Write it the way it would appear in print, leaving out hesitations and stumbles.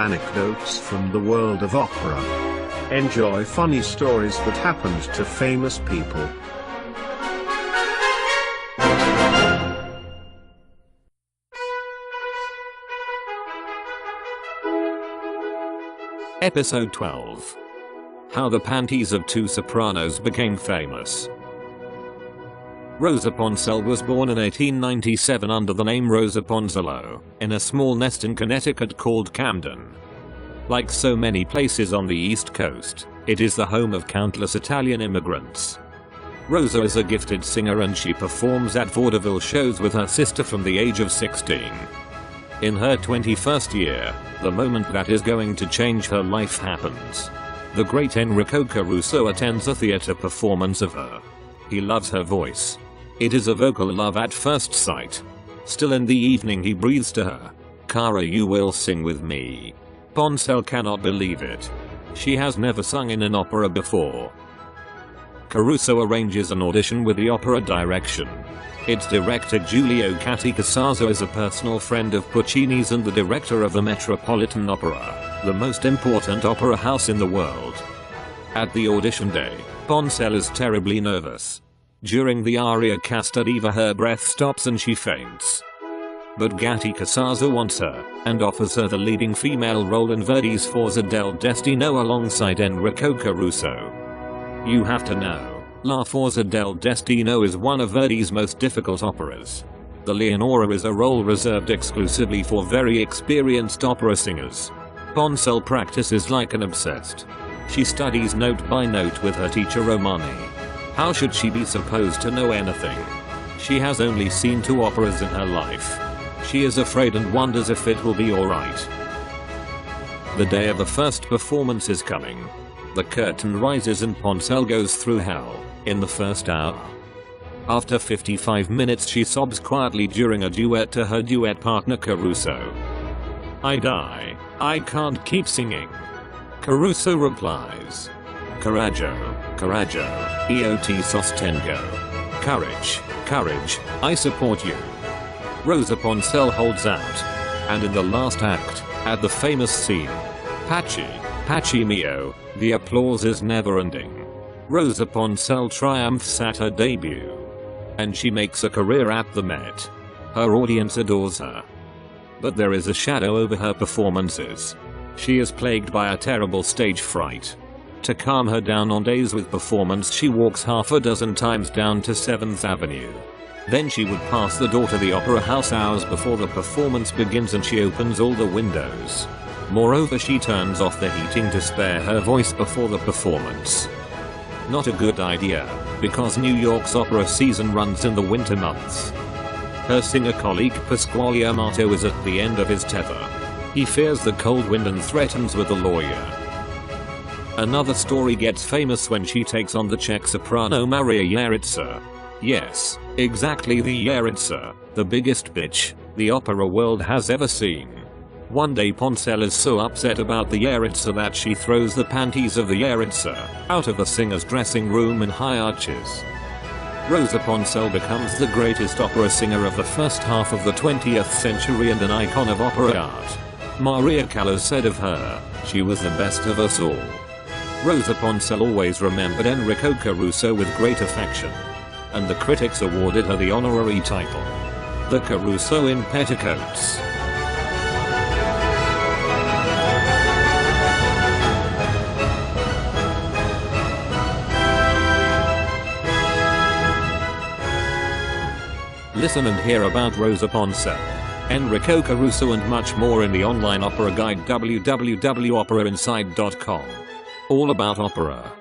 Anecdotes from the world of opera. Enjoy funny stories that happened to famous people. Episode 12. How the panties of two sopranos became famous. Rosa Ponselle was born in 1897 under the name Rosa Ponselle, in a small nest in Connecticut called Camden. Like so many places on the East Coast, it is the home of countless Italian immigrants. Rosa is a gifted singer and she performs at vaudeville shows with her sister from the age of 16. In her 21st year, the moment that is going to change her life happens. The great Enrico Caruso attends a theater performance of her. He loves her voice. It is a vocal love at first sight. Still in the evening he breathes to her, "Cara, you will sing with me." Ponselle cannot believe it. She has never sung in an opera before. Caruso arranges an audition with the opera direction. Its director Giulio Catticasaso is a personal friend of Puccini's and the director of the Metropolitan Opera, the most important opera house in the world. At the audition day, Ponselle is terribly nervous. During the aria Casta Diva her breath stops and she faints. But Catticasaso wants her, and offers her the leading female role in Verdi's Forza del Destino alongside Enrico Caruso. You have to know, La Forza del Destino is one of Verdi's most difficult operas. The Leonora is a role reserved exclusively for very experienced opera singers. Ponselle practices like an obsessed. She studies note by note with her teacher Romani. How should she be supposed to know anything? She has only seen 2 operas in her life. She is afraid and wonders if it will be alright. The day of the first performance is coming. The curtain rises and Ponselle goes through hell in the first hour. After 55 minutes she sobs quietly during a duet to her duet partner Caruso. "I die. I can't keep singing." Caruso replies, "Coraggio, coraggio, io ti sostengo." Courage, courage, I support you. Rosa Ponselle holds out. And in the last act, at the famous scene, Paci, Paci mio, the applause is never ending. Rosa Ponselle triumphs at her debut. And she makes a career at the Met. Her audience adores her. But there is a shadow over her performances. She is plagued by a terrible stage fright. To calm her down on days with performance she walks half a dozen times down to 7th Avenue. Then she would pass the door to the opera house hours before the performance begins and she opens all the windows. Moreover, she turns off the heating to spare her voice before the performance. Not a good idea, because New York's opera season runs in the winter months. Her singer colleague Pasquale Amato is at the end of his tether. He fears the cold wind and threatens with a lawyer. Another story gets famous when she takes on the Czech soprano Maria Yaritsa. Yes, exactly, the Yaritsa, the biggest bitch the opera world has ever seen. One day Ponselle is so upset about the Yaritsa that she throws the panties of the Yaritsa out of the singer's dressing room in high arches. Rosa Ponselle becomes the greatest opera singer of the first half of the 20th century and an icon of opera art. Maria Callas said of her, "She was the best of us all." Rosa Ponselle always remembered Enrico Caruso with great affection. And the critics awarded her the honorary title, the Caruso in Petticoats. Listen and hear about Rosa Ponselle, Enrico Caruso and much more in the online opera guide www.operainsight.com. All about opera.